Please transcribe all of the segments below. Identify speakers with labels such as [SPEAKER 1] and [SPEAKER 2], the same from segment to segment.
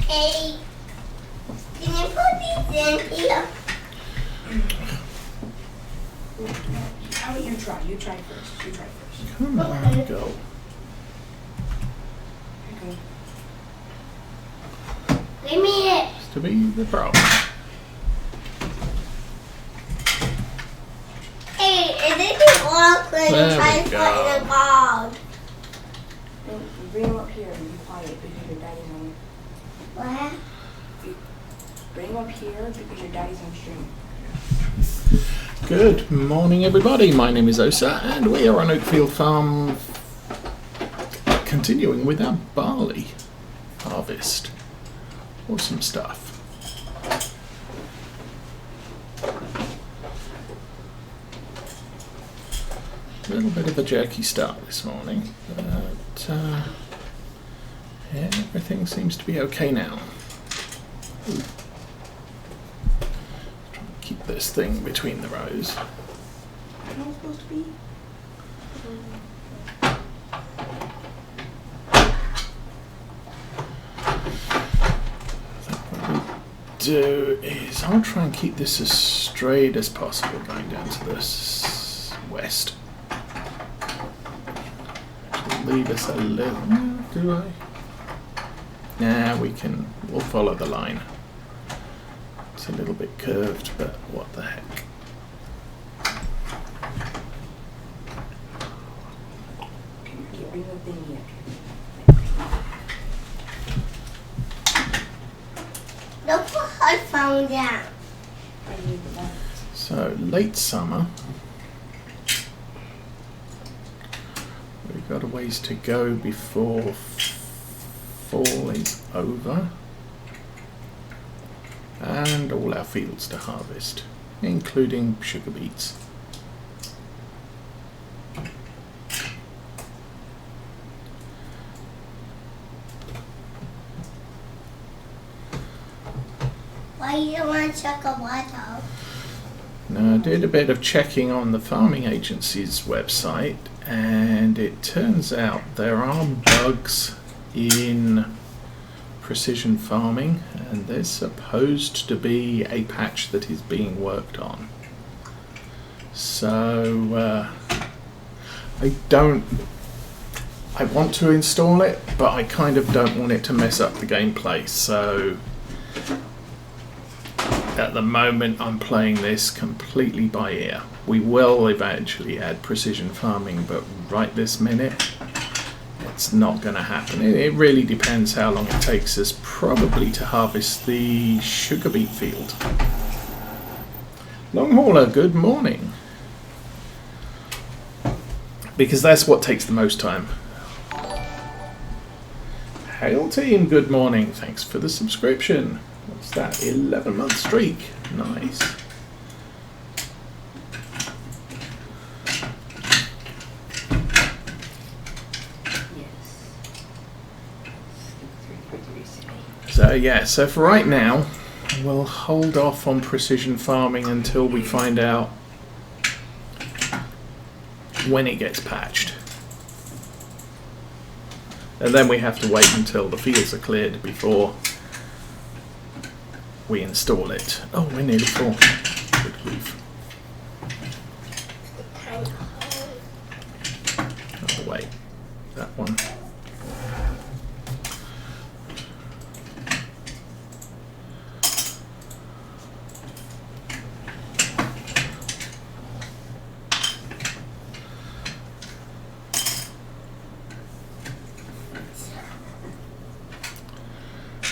[SPEAKER 1] Hey, can you put these in here?
[SPEAKER 2] How about you try? You try first.
[SPEAKER 3] Come on, go.
[SPEAKER 2] Okay.
[SPEAKER 1] Give me it.
[SPEAKER 3] It's to be the problem.
[SPEAKER 1] Hey, is it awkward
[SPEAKER 3] There
[SPEAKER 1] to try
[SPEAKER 3] we
[SPEAKER 1] to
[SPEAKER 3] go.
[SPEAKER 1] put in a ball?
[SPEAKER 2] Bring them up here and be quiet because your daddy's on.
[SPEAKER 1] What?
[SPEAKER 2] Bring them up here because your daddy's on stream.
[SPEAKER 3] Good morning, everybody. My name is Osa, and we are on Oakfield Farm, continuing with our barley harvest. Awesome stuff. A little bit of a jerky start this morning, but everything seems to be okay now. Ooh. Try and keep this thing between the rows.
[SPEAKER 2] How am I supposed to be?
[SPEAKER 3] What we do is I'll try and keep this as straight as possible going down to the west. Leave us a little. Do I? Nah, we'll follow the line. It's a little bit curved, but what the heck.
[SPEAKER 2] Bring the thing here.
[SPEAKER 1] Don't put her phone down.
[SPEAKER 2] I need the one.
[SPEAKER 3] So late summer. We've got a ways to go before fall is over, and all our fields to harvest, including sugar beets.
[SPEAKER 1] Why you don't want to check a water?
[SPEAKER 3] Now, I did a bit of checking on the farming agency's website, and it turns out there are bugs in precision farming, and there's supposed to be a patch that is being worked on. So I want to install it, but I kind of don't want it to mess up the gameplay, so at the moment I'm playing this completely by ear. We will eventually add precision farming, but right this minute it's not going to happen. It really depends how long it takes us probably to harvest the sugar beet field. Long hauler, good morning. Because that's what takes the most time. Hail team, good morning. Thanks for the subscription. What's that? 11-month streak. Nice. So for right now, we'll hold off on precision farming until we find out when it gets patched. And then we have to wait until the fields are cleared before we install it. Oh, we're nearly full. Good grief. Oh, wait. That one.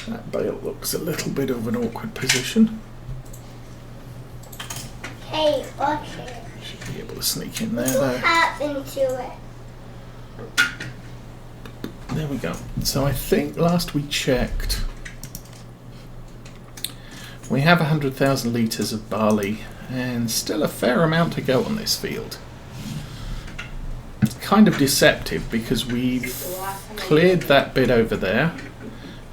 [SPEAKER 3] That bale looks a little bit of an awkward position.
[SPEAKER 1] Hey, look here.
[SPEAKER 3] Should be able to sneak in there
[SPEAKER 1] What
[SPEAKER 3] though.
[SPEAKER 1] happened to it?
[SPEAKER 3] There we go. So I think last we checked, we have 100,000 litres of barley and still a fair amount to go on this field. It's kind of deceptive because we've cleared that bit over there,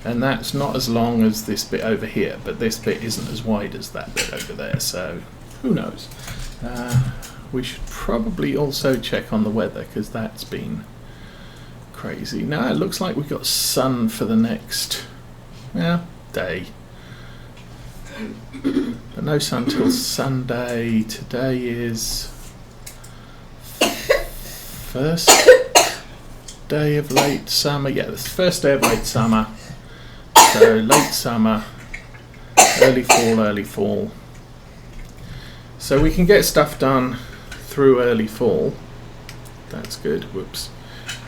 [SPEAKER 3] and that's not as long as this bit over here, but this bit isn't as wide as that bit over there, so who knows. We should probably also check on the weather because that's been crazy. Now it looks like we've got sun for the next, day. But no sun till Sunday. Today is first day of late summer. Yeah, the first day of late summer. So late summer, early fall. So we can get stuff done through early fall. That's good. Whoops.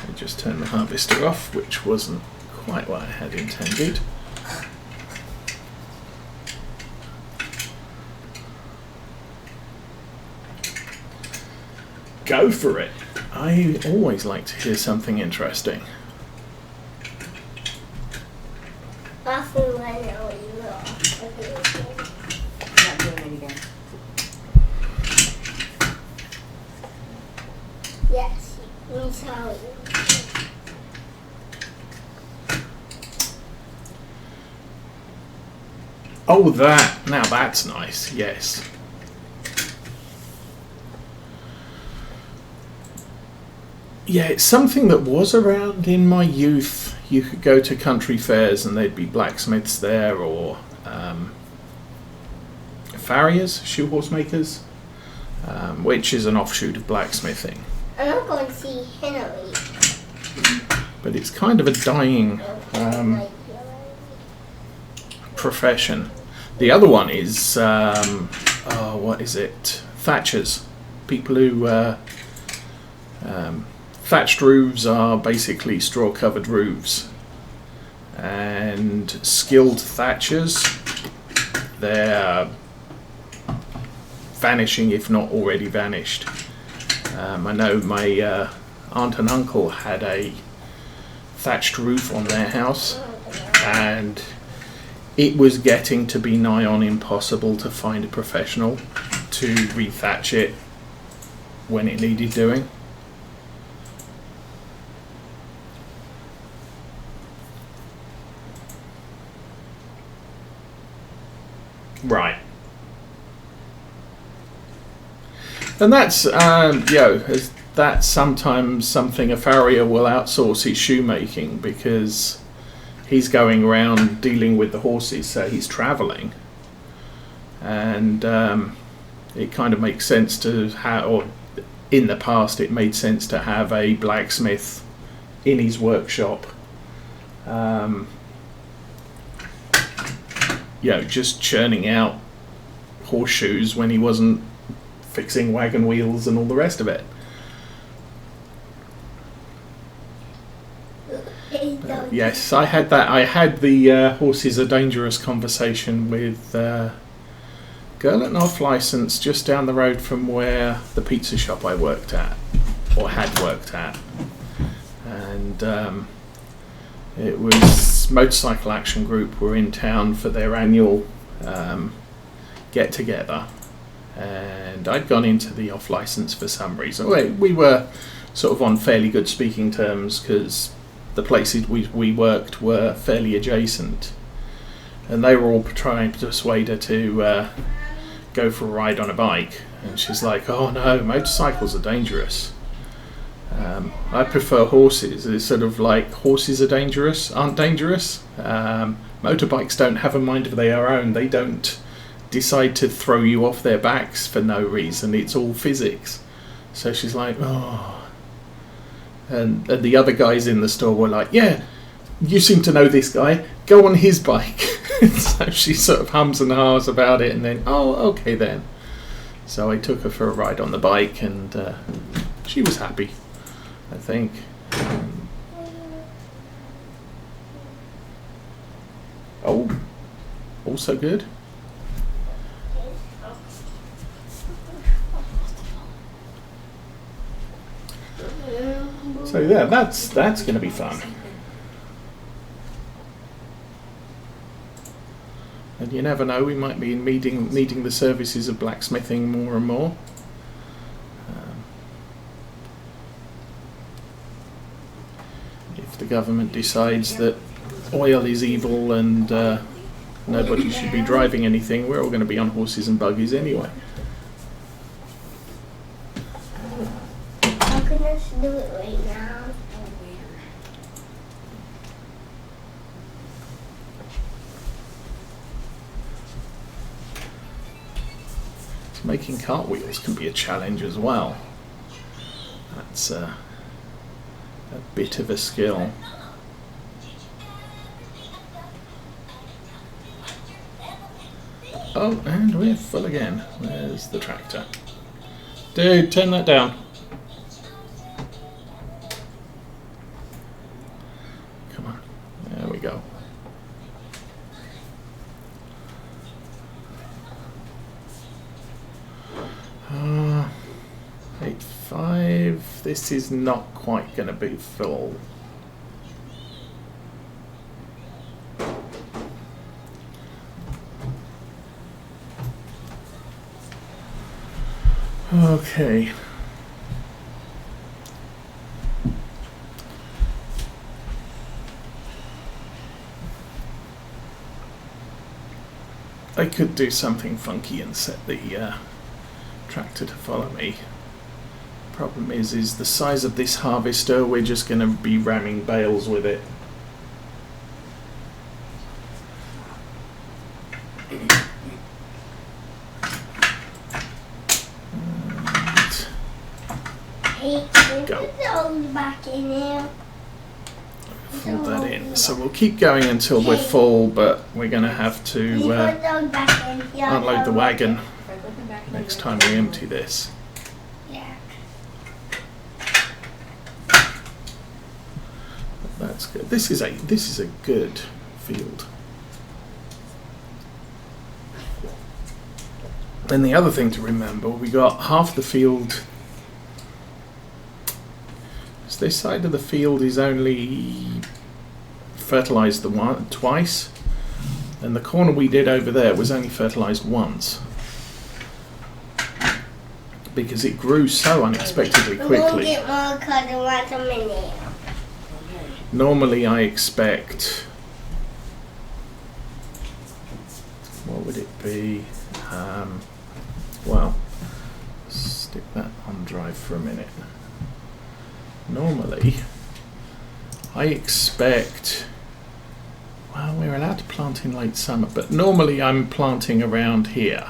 [SPEAKER 3] I just turned the harvester off, which wasn't quite what I had intended. Go for it. I always like to hear something interesting.
[SPEAKER 1] Often when I know you will.
[SPEAKER 2] I'm not doing it again.
[SPEAKER 1] Yes, we saw you.
[SPEAKER 3] Oh, that. Now that's nice. Yes. Yeah, it's something that was around in my youth. You could go to country fairs and there'd be blacksmiths there, or farriers, shoe horse makers, which is an offshoot of blacksmithing.
[SPEAKER 1] I'm not going to see Henry.
[SPEAKER 3] But it's kind of a dying profession. The other one is, what is it? Thatchers. People who... thatched roofs are basically straw-covered roofs. And skilled thatchers, they're vanishing, if not already vanished. I know my aunt and uncle had a thatched roof on their house, and it was getting to be nigh on impossible to find a professional to rethatch it when it needed doing. Right. And that's, that's sometimes something a farrier will outsource his shoemaking, because he's going around dealing with the horses, so he's travelling. And it kind of makes sense to have, or in the past it made sense to have a blacksmith in his workshop. Just churning out horseshoes when he wasn't fixing wagon wheels and all the rest of it. Yes, I had that. I had the horses are dangerous conversation with a girl at an off licence just down the road from where the pizza shop I worked at, or had worked at. And it was Motorcycle Action Group were in town for their annual get together, and I'd gone into the off licence for some reason. We were sort of on fairly good speaking terms because the places we worked were fairly adjacent, and they were all trying to persuade her to go for a ride on a bike, and she's like, "Oh no, motorcycles are dangerous. I prefer horses." It's sort of like, horses aren't dangerous. Motorbikes don't have a mind of their own. They don't decide to throw you off their backs for no reason. It's all physics. So she's like, "Oh." And the other guys in the store were like, "Yeah, you seem to know this guy. Go on his bike." So she sort of hums and haws about it, and then, "Oh, okay then." So I took her for a ride on the bike, and she was happy, I think. Also good. So yeah, that's going to be fun. And you never know, we might be needing the services of blacksmithing more and more. If the government decides that oil is evil and nobody should be driving anything, we're all going to be on horses and buggies anyway.
[SPEAKER 1] How can I do it right now?
[SPEAKER 3] making cartwheels can be a challenge as well. That's a bit of a skill. Oh, and we're full again. Where's the tractor? Dude, turn that down. Come on. There we go. Uh, 8.5. This is not quite going to be full. Okay. I could do something funky and set the tractor to follow me. Problem is the size of this harvester, we're just going to be ramming bales with it. Go.
[SPEAKER 1] Back in here.
[SPEAKER 3] Fill that in. So we'll keep going until we're full, but we're going to have to unload the wagon next time we empty this.
[SPEAKER 1] Yeah.
[SPEAKER 3] That's good. This is a good field. Then the other thing to remember, we got half the field. This side of the field is only fertilised twice, and the corner we did over there was only fertilised once because it grew so unexpectedly quickly.
[SPEAKER 1] Get more because I want some in there.
[SPEAKER 3] Normally I expect, what would it be? Well, stick that on drive for a minute. Normally, I expect, well, we're allowed to plant in late summer, but normally I'm planting around here,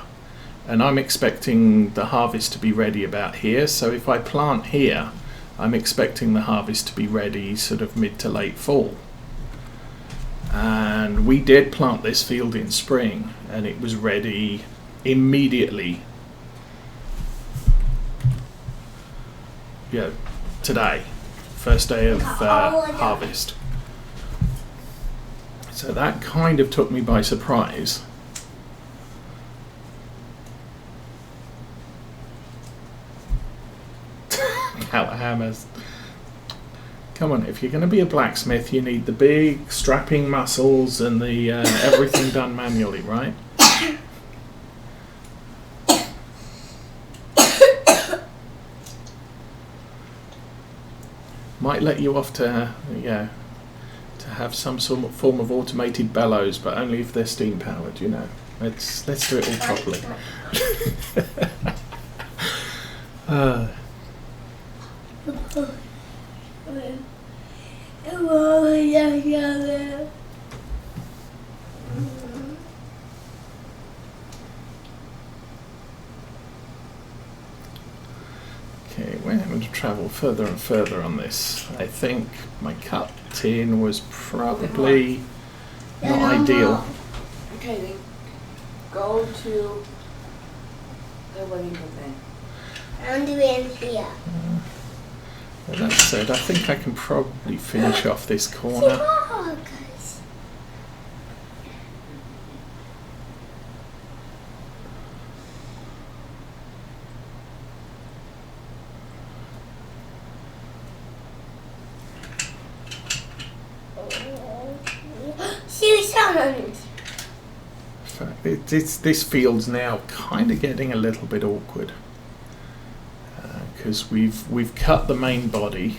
[SPEAKER 3] and I'm expecting the harvest to be ready about here. So if I plant here, I'm expecting the harvest to be ready sort of mid to late fall. And we did plant this field in spring, and it was ready immediately. Yeah. Today, first day of harvest. So that kind of took me by surprise. Out hammers. Come on, if you're going to be a blacksmith, you need the big strapping muscles and the everything done manually, right? Might let you off to have some sort of form of automated bellows, but only if they're steam powered. You know, let's do it all properly. Okay, we're having to travel further and further on this. I think my cut tin was probably not ideal.
[SPEAKER 2] Okay, then go to the wedding event.
[SPEAKER 1] I'm doing here.
[SPEAKER 3] With that said, I think I can probably finish off this corner. This field's now kind of getting a little bit awkward because we've cut the main body,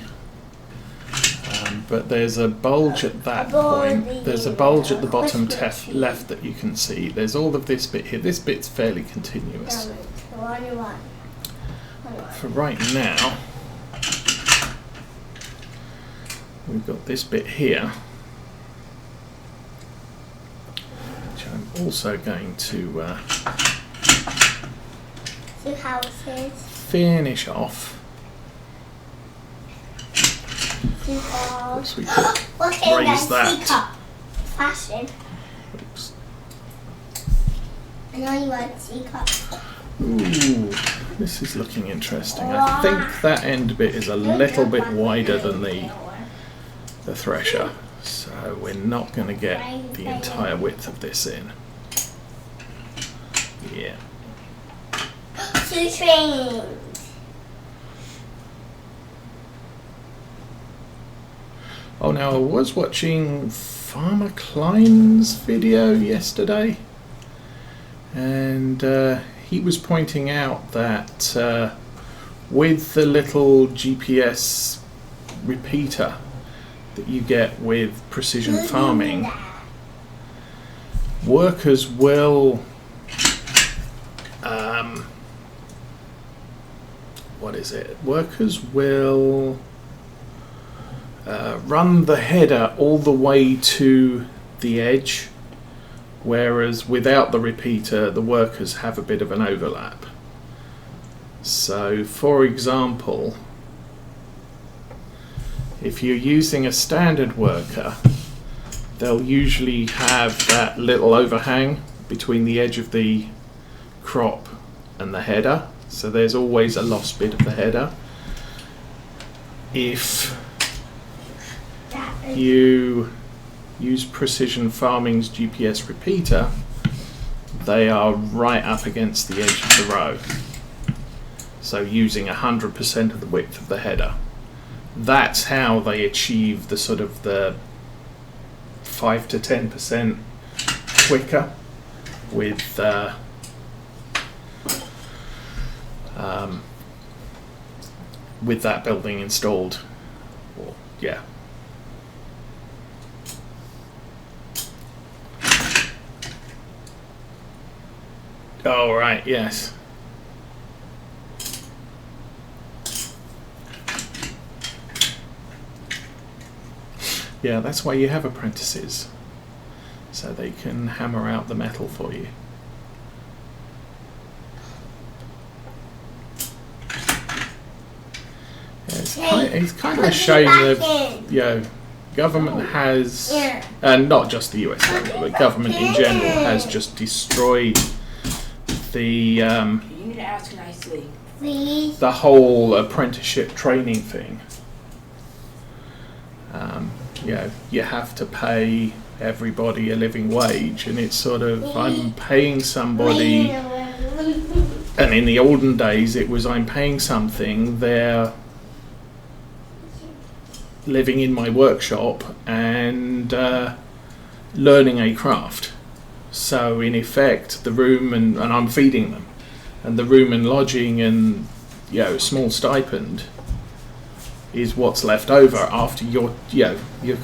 [SPEAKER 3] but there's a bulge at that point. There's a bulge at the bottom left that you can see. There's all of this bit here. This bit's fairly continuous. For right now, we've got this bit here, which I'm also going to
[SPEAKER 1] Two houses.
[SPEAKER 3] finish off.
[SPEAKER 1] Two balls.
[SPEAKER 3] So we could
[SPEAKER 1] Okay,
[SPEAKER 3] raise that.
[SPEAKER 1] teacup. Fashion.
[SPEAKER 3] Oops.
[SPEAKER 1] I know you want teacup.
[SPEAKER 3] Ooh, this is looking interesting. I think that end bit is a little bit wider than the thresher, so we're not going to get the entire width of this in. Yeah.
[SPEAKER 1] Two trains.
[SPEAKER 3] Oh, now I was watching Farmer Klein's video yesterday, and he was pointing out that with the little GPS repeater that you get with precision farming, workers will workers will run the header all the way to the edge, whereas without the repeater the workers have a bit of an overlap. So for example, if you're using a standard worker, they'll usually have that little overhang between the edge of the crop and the header, so there's always a lost bit of the header. If you use Precision Farming's GPS repeater, they are right up against the edge of the row, so using 100% of the width of the header. That's how they achieve the sort of the 5 to 10% quicker with that building installed. Or, yeah. Oh, right, yes. Yeah, that's why you have apprentices, so they can hammer out the metal for you. Yeah, it's kind of a shame that government has, and not just the US government, but government in general has just destroyed the
[SPEAKER 2] You need to ask nicely.
[SPEAKER 3] the whole apprenticeship training thing. You have to pay everybody a living wage, and it's sort of, I'm paying somebody, and in the olden days it was, I'm paying something, they're living in my workshop and learning a craft. So in effect, the room and I'm feeding them, and the room and lodging and small stipend is what's left over after your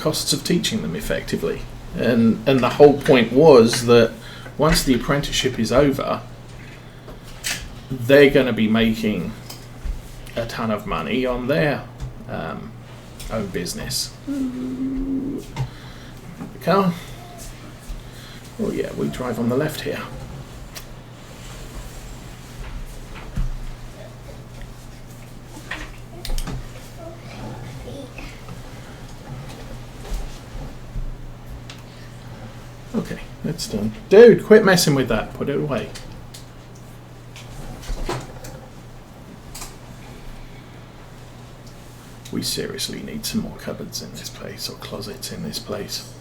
[SPEAKER 3] costs of teaching them effectively. And the whole point was that once the apprenticeship is over, they're going to be making a ton of money on their own business. The car. Oh yeah, we drive on the left here. Okay, that's done. Dude, quit messing with that. Put it away. We seriously need some more cupboards in this place, or closets in this place.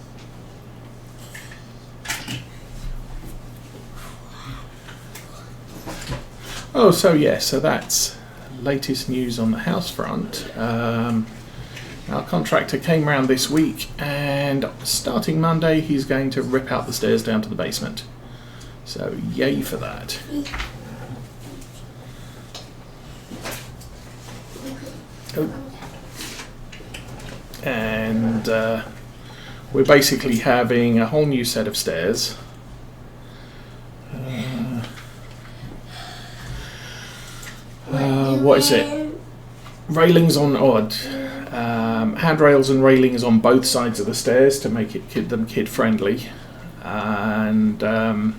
[SPEAKER 3] Oh, so that's latest news on the house front. Our contractor came round this week, and starting Monday he's going to rip out the stairs down to the basement. So yay for that. Oh. And we're basically having a whole new set of stairs. What is it? Railings on handrails and railings on both sides of the stairs to make them kid friendly, and a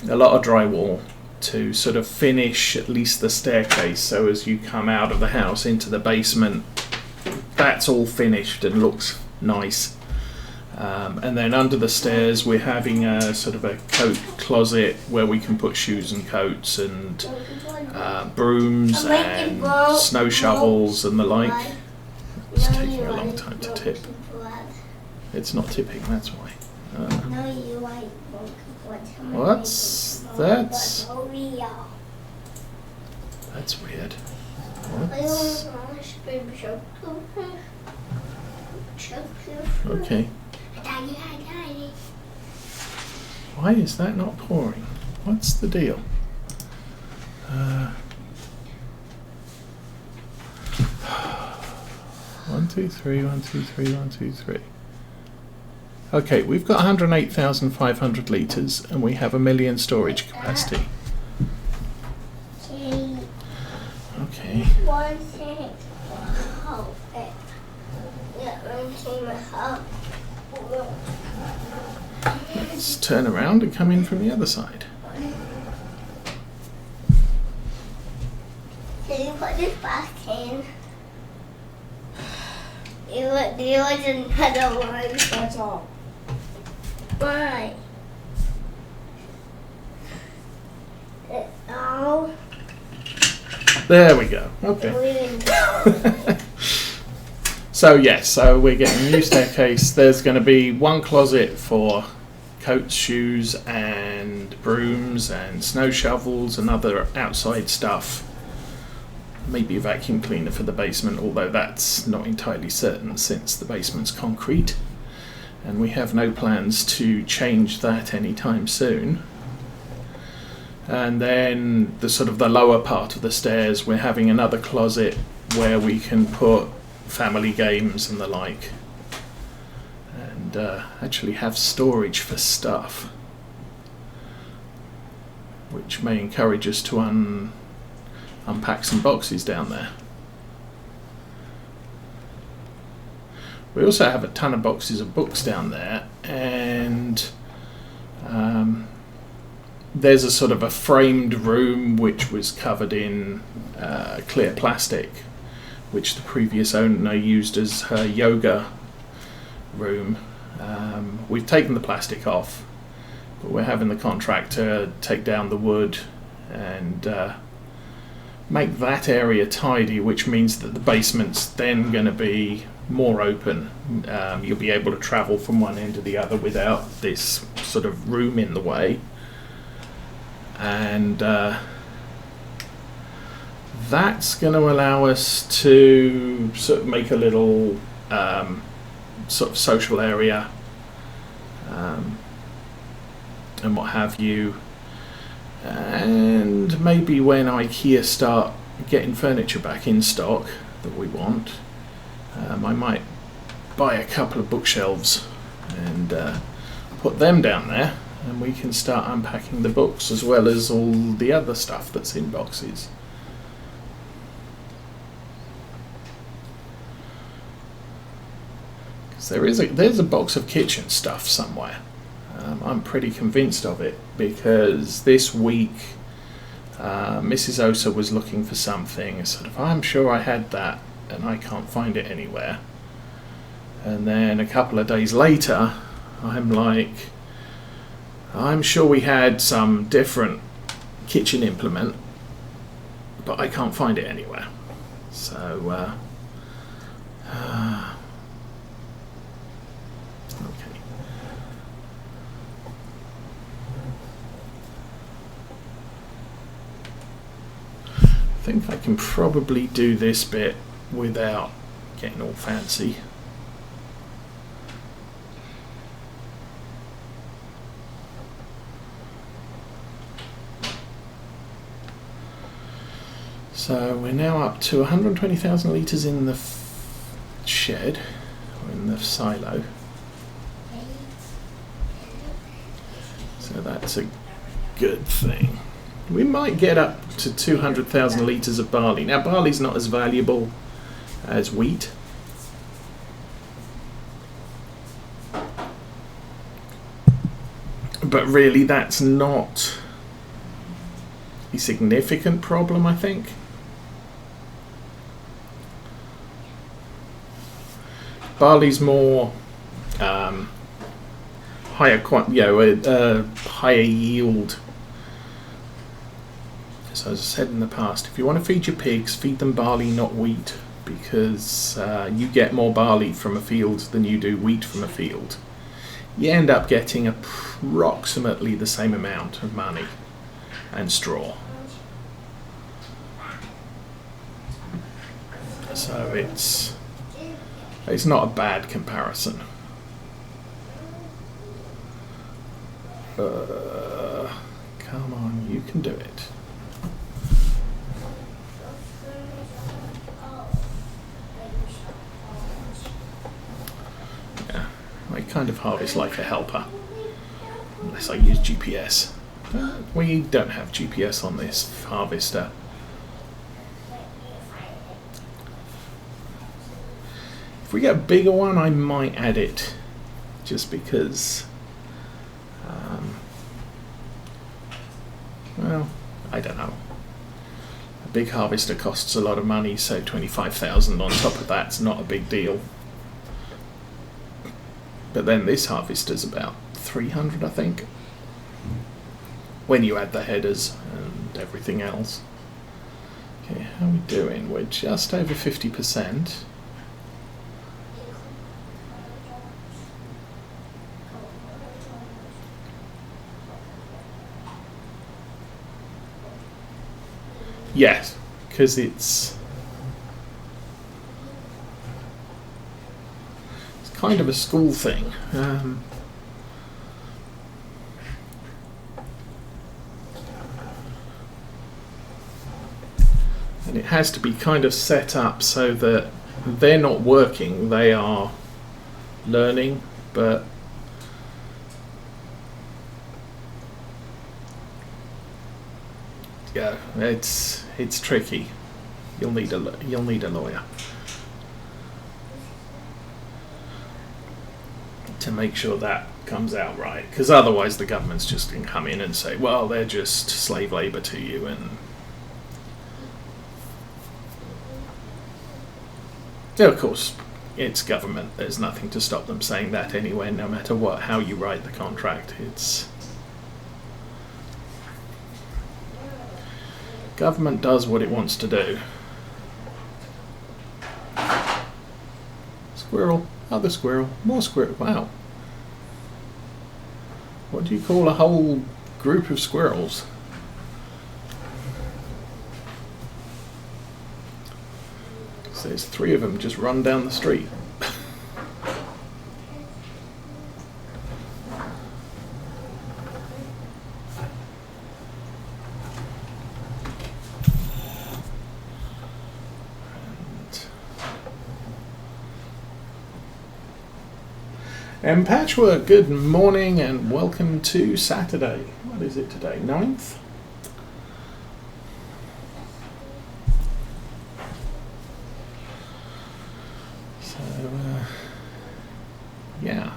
[SPEAKER 3] lot of drywall to sort of finish at least the staircase, so as you come out of the house into the basement, that's all finished and looks nice. And then under the stairs we're having a sort of a coat closet where we can put shoes and coats and brooms and snow shovels and the like. It's taking a long time to tip. It's not tipping, that's why. What's that's weird. What's okay? Why is that not pouring? What's the deal? 1, 2, 3, 1, 2, 3, 1, 2, 3. Okay, we've got 108,500 litres and we have 1 million storage capacity. Okay. Let's turn around and come in from the other side.
[SPEAKER 1] Can you put this back in? There was another one.
[SPEAKER 2] That's all.
[SPEAKER 1] Why? Oh.
[SPEAKER 3] There we go. Okay. So yes, so we're getting a new staircase. There's going to be one closet for coats, shoes and brooms and snow shovels and other outside stuff. Maybe a vacuum cleaner for the basement, although that's not entirely certain since the basement's concrete and we have no plans to change that anytime soon. And then the sort of the lower part of the stairs, we're having another closet where we can put family games and the like, and actually have storage for stuff, which may encourage us to unpack some boxes down there. We also have a ton of boxes of books down there, and there's a sort of a framed room which was covered in clear plastic, which the previous owner used as her yoga room. We've taken the plastic off, but we're having the contractor take down the wood and make that area tidy, which means that the basement's then going to be more open. You'll be able to travel from one end to the other without this sort of room in the way. And that's going to allow us to sort of make a little sort of social area and what have you. And maybe when IKEA start getting furniture back in stock that we want, I might buy a couple of bookshelves and put them down there, and we can start unpacking the books as well as all the other stuff that's in boxes. Because there's a box of kitchen stuff somewhere. I'm pretty convinced of it, because this week Mrs. Osa was looking for something, sort of, I'm sure I had that and I can't find it anywhere. And then a couple of days later I'm like, I'm sure we had some different kitchen implement, but I can't find it anywhere. So okay. I think I can probably do this bit without getting all fancy. So we're now up to 120,000 litres in the shed, or in the silo. So that's a good thing. We might get up to 200,000 litres of barley. Now barley's not as valuable as wheat. But really that's not a significant problem, I think. Barley's more higher higher yield. So as I said in the past, if you want to feed your pigs, feed them barley, not wheat, because you get more barley from a field than you do wheat from a field. You end up getting approximately the same amount of money and straw. So it's not a bad comparison. Come on, you can do it. Yeah, I kind of harvest like a helper, unless I use GPS. We don't have GPS on this harvester. If we get a bigger one, I might add it, just because, well, I don't know. A big harvester costs a lot of money, so 25,000 on top of that's not a big deal. But then this harvester's about 300, I think, when you add the headers and everything else. Okay, how are we doing? We're just over 50%. Yes, because it's kind of a school thing. And it has to be kind of set up so that they're not working, they are learning, but yeah, it's tricky. You'll need a lawyer to make sure that comes out right, because otherwise the government's just going to come in and say, well, they're just slave labour to you, and yeah, of course it's government. There's nothing to stop them saying that anyway, no matter how you write the contract. It's government does what it wants to do. Squirrel, other squirrel, more squirrel. Wow. What do you call a whole group of squirrels? So there's 3 of them just run down the street. And Patchwork, good morning and welcome to Saturday. What is it today? 9th? So, yeah.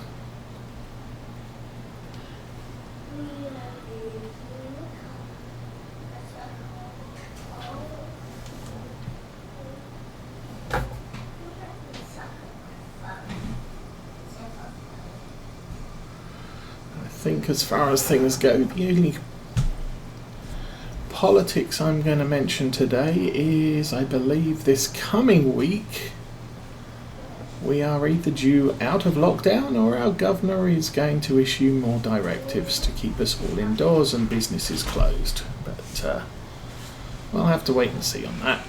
[SPEAKER 3] I think as far as things go, the only politics I'm going to mention today is, I believe this coming week we are either due out of lockdown or our governor is going to issue more directives to keep us all indoors and businesses closed. But we'll have to wait and see on that.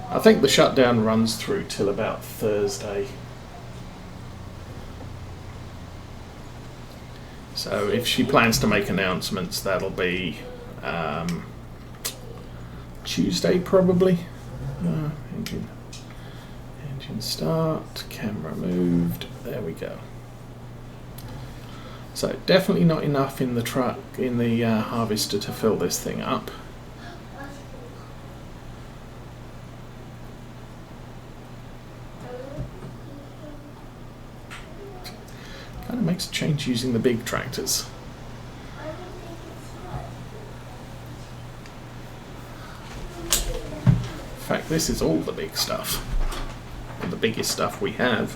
[SPEAKER 3] I think the shutdown runs through till about Thursday. So if she plans to make announcements, that'll be Tuesday probably. Engine start, camera moved, there we go. So definitely not enough in the truck, in the harvester to fill this thing up. Kind of makes a change using the big tractors. fact, this is all the big stuff. Or the biggest stuff we have.